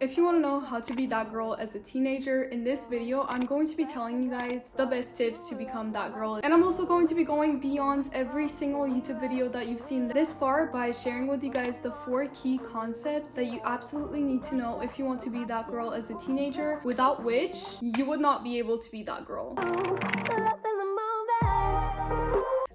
If you want to know how to be that girl as a teenager, in this video I'm going to be telling you guys the best tips to become that girl, and I'm also going to be going beyond every single YouTube video that you've seen this far by sharing with you guys the 4 key concepts that you absolutely need to know if you want to be that girl as a teenager, without which you would not be able to be that girl.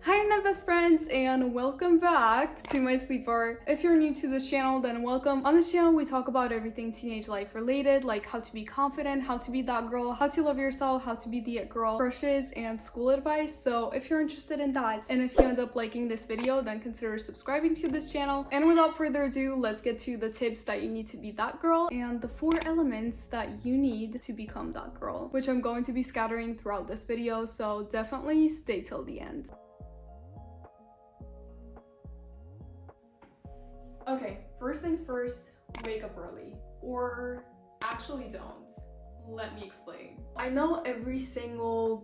Hi internet best friends, and welcome back to my sleepover. If you're new to this channel, then welcome. On this channel we talk about everything teenage life related, like how to be confident, how to be that girl, how to love yourself, how to be the it girl, crushes, and school advice. So if you're interested in that, and if you end up liking this video, then consider subscribing to this channel. And without further ado, let's get to the tips that you need to be that girl and the 4 elements that you need to become that girl, which I'm going to be scattering throughout this video, so definitely stay till the end. Okay, first things first, wake up early. Or actually don't. Let me explain. I know every single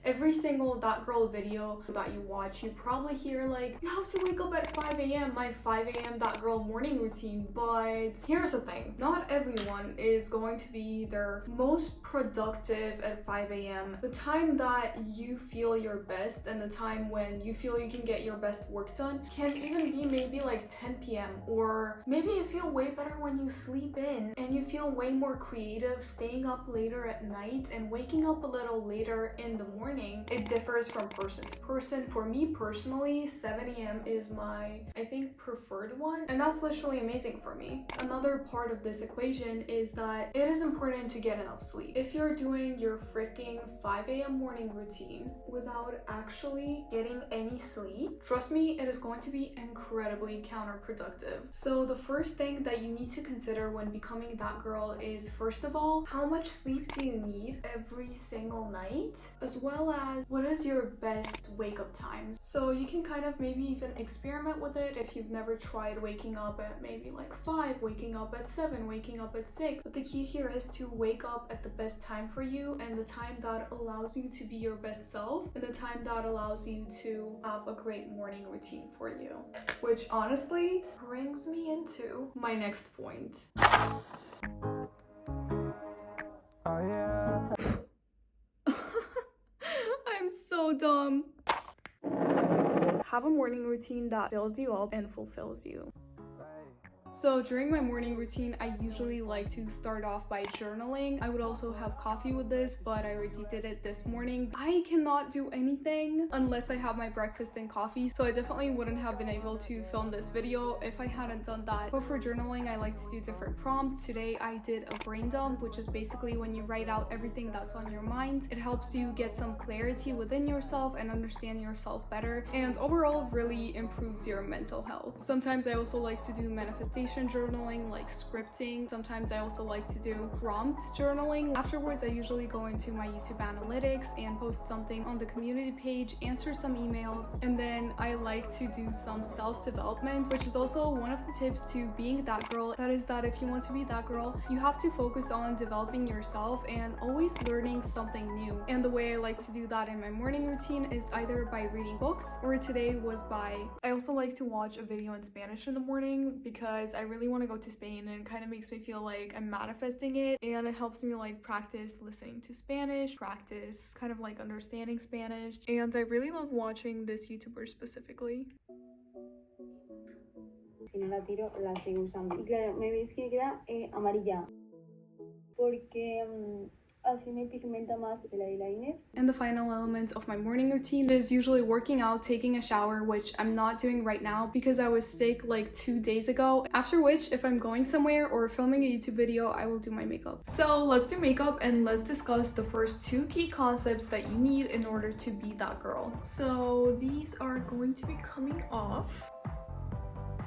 every single that girl video that you watch, you probably hear like, you have to wake up at 5 a.m, my 5 a.m. that girl morning routine. But here's the thing, not everyone is going to be their most productive at 5 a.m. The time that you feel your best and the time when you feel you can get your best work done can even be maybe like 10 p.m. or maybe you feel way better when you sleep in and you feel way more creative staying up later at night and waking up a little later in the morning. It differs from person to person. For me personally, 7 a.m. is my, I think, preferred one, and that's literally amazing for me. Another part of this equation is that it is important to get enough sleep. If you're doing your freaking 5 a.m. morning routine without actually getting any sleep, trust me, it is going to be incredibly counterproductive. So the first thing that you need to consider when becoming that girl is, first of all, how much sleep do you need every single night, as well as what is your best wake up times. So you can kind of maybe even experiment with it if you've never tried waking up at maybe like 5, waking up at 7, waking up at 6. But the key here is to wake up at the best time for you, and the time that allows you to be your best self, and the time that allows you to have a great morning routine for you. Which honestly brings me into my next point. I'm so dumb. Have a morning routine that fills you up and fulfills you. So during my morning routine, I usually like to start off by journaling. I would also have coffee with this, but I already did it this morning. I cannot do anything unless I have my breakfast and coffee, so I definitely wouldn't have been able to film this video if I hadn't done that. But for journaling, I like to do different prompts. Today I did a brain dump, which is basically when you write out everything that's on your mind. It helps you get some clarity within yourself and understand yourself better, and overall really improves your mental health. Sometimes I also like to do manifestation journaling, like scripting. Sometimes I also like to do prompt journaling. Afterwards, I usually go into my YouTube analytics and post something on the community page, answer some emails, and then I like to do some self-development, which is also one of the tips to being that girl. That is that if you want to be that girl, you have to focus on developing yourself and always learning something new. And the way I like to do that in my morning routine is either by reading books, or today was by, I also like to watch a video in Spanish in the morning because I really want to go to Spain, and it kind of makes me feel like I'm manifesting it, and it helps me like practice listening to Spanish, practice kind of like understanding Spanish, and I really love watching this YouTuber specifically. Si no la tiro, la sigo usando. Y claro, me veis que me queda amarilla porque así me pigmenta más el eyeliner. And the final element of my morning routine is usually working out, taking a shower, which I'm not doing right now because I was sick like 2 days ago. After which, if I'm going somewhere or filming a YouTube video, I will do my makeup. So let's do makeup and let's discuss the first 2 key concepts that you need in order to be that girl. So these are going to be coming off.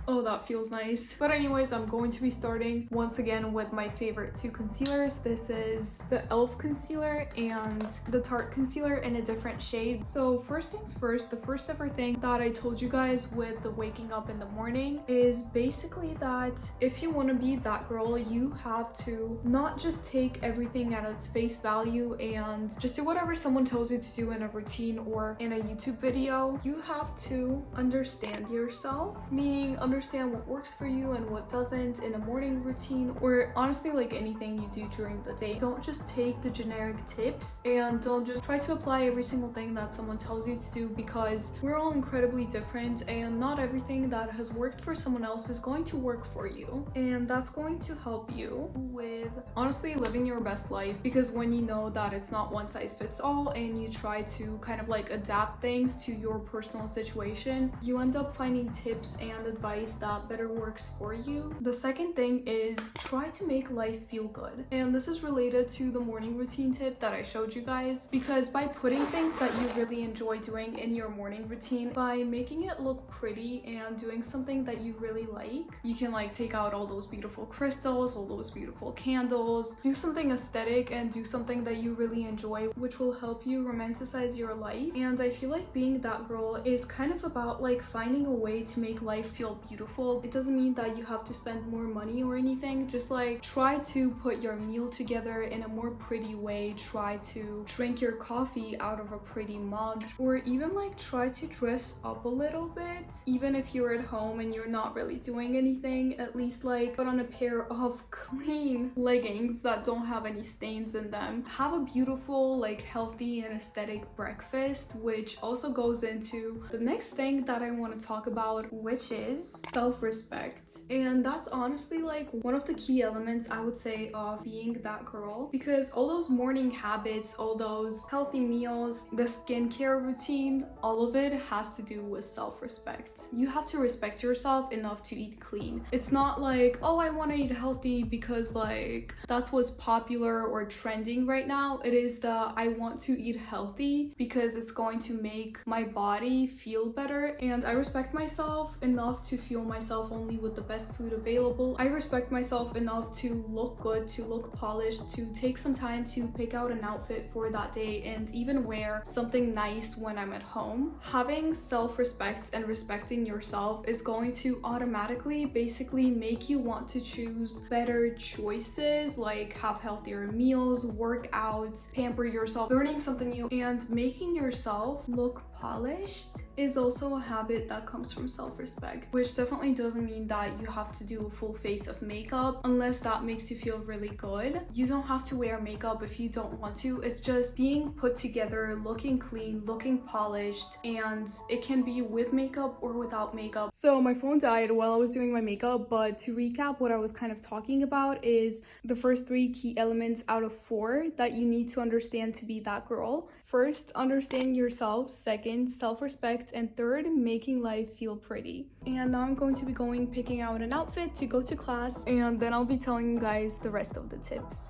Oh, that feels nice. But anyways, I'm going to be starting once again with my favorite 2 concealers. This is the e.l.f. concealer and the Tarte concealer in a different shade. So first things first, the first ever thing that I told you guys with the waking up in the morning is basically that if you want to be that girl, you have to not just take everything at its face value and just do whatever someone tells you to do in a routine or in a YouTube video. You have to understand yourself, meaning understand understand what works for you and what doesn't in a morning routine, or honestly like anything you do during the day. Don't just take the generic tips and don't just try to apply every single thing that someone tells you to do, because we're all incredibly different and not everything that has worked for someone else is going to work for you, and that's going to help you with honestly living your best life. Because when you know that it's not one size fits all and you try to kind of like adapt things to your personal situation, you end up finding tips and advice that better works for you. The second thing is try to make life feel good, and this is related to the morning routine tip that I showed you guys, because by putting things that you really enjoy doing in your morning routine, by making it look pretty and doing something that you really like, you can like take out all those beautiful crystals, all those beautiful candles, do something aesthetic and do something that you really enjoy, which will help you romanticize your life. And I feel like being that girl is kind of about like finding a way to make life feel beautiful. It doesn't mean that you have to spend more money or anything, just like try to put your meal together in a more pretty way, try to drink your coffee out of a pretty mug, or even like try to dress up a little bit. Even if you're at home and you're not really doing anything, at least like put on a pair of clean leggings that don't have any stains in them. Have a beautiful, like healthy and aesthetic breakfast, which also goes into the next thing that I want to talk about, which is self-respect. And that's honestly like one of the key elements, I would say, of being that girl, because all those morning habits, all those healthy meals, the skincare routine, all of it has to do with self-respect. You have to respect yourself enough to eat clean. It's not like, oh, I want to eat healthy because like that's what's popular or trending right now. It is the I want to eat healthy because it's going to make my body feel better, and I respect myself enough to fuel myself only with the best food available. I respect myself enough to look good, to look polished, to take some time to pick out an outfit for that day and even wear something nice when I'm at home. Having self-respect and respecting yourself is going to automatically basically make you want to choose better choices, like have healthier meals, work out, pamper yourself, learning something new, and making yourself look polished is also a habit that comes from self-respect, which definitely doesn't mean that you have to do a full face of makeup unless that makes you feel really good. You don't have to wear makeup if you don't want to. It's just being put together, looking clean, looking polished, and it can be with makeup or without makeup. So my phone died while I was doing my makeup, but to recap, what I was kind of talking about is the first 3 key elements out of 4 that you need to understand to be that girl. First, understanding yourself. Second, self-respect. And third, making life feel pretty. And now I'm going to be picking out an outfit to go to class, and then I'll be telling you guys the rest of the tips.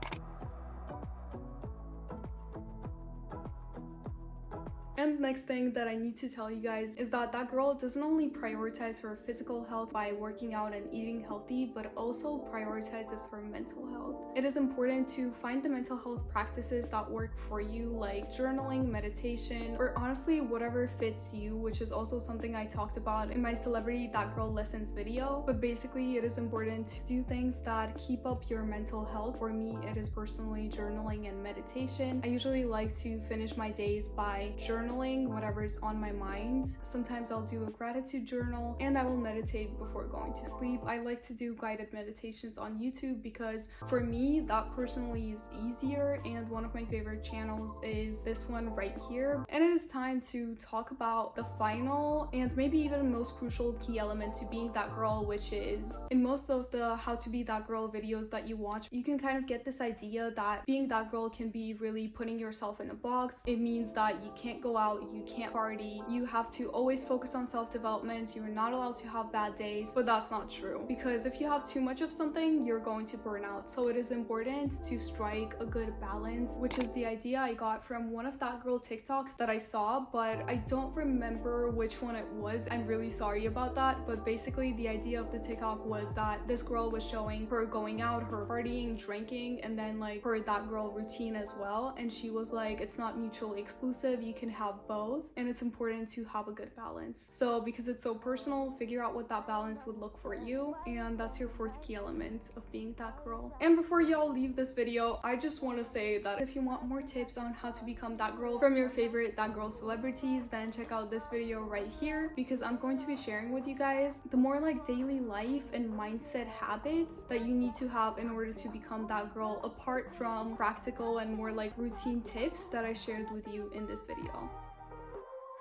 And the next thing that I need to tell you guys is that that girl doesn't only prioritize her physical health by working out and eating healthy, but also prioritizes her mental health. It is important to find the mental health practices that work for you, like journaling, meditation, or honestly whatever fits you, which is also something I talked about in my Celebrity That Girl Lessons video. But basically, it is important to do things that keep up your mental health. For me, it is personally journaling and meditation. I usually like to finish my days by journaling whatever's on my mind. Sometimes I'll do a gratitude journal, and I will meditate before going to sleep. I like to do guided meditations on YouTube because for me that personally is easier, and one of my favorite channels is this one right here. And it is time to talk about the final and maybe even most crucial key element to being that girl, which is in most of the how to be that girl videos that you watch, you can kind of get this idea that being that girl can be really putting yourself in a box. It means that you can't go out, you can't party, you have to always focus on self-development, you're not allowed to have bad days. But that's not true, because if you have too much of something, you're going to burn out. So it is important to strike a good balance, which is the idea I got from one of that girl TikToks that I saw, but I don't remember which one it was. I'm really sorry about that, but basically the idea of the TikTok was that this girl was showing her going out, her partying, drinking, and then like her that girl routine as well, and she was like, it's not mutually exclusive. You can have have both, and it's important to have a good balance. So because it's so personal, figure out what that balance would look for you, and that's your fourth key element of being that girl. And before y'all leave this video, I just want to say that if you want more tips on how to become that girl from your favorite that girl celebrities, then check out this video right here, because I'm going to be sharing with you guys the more like daily life and mindset habits that you need to have in order to become that girl, apart from practical and more like routine tips that I shared with you in this video.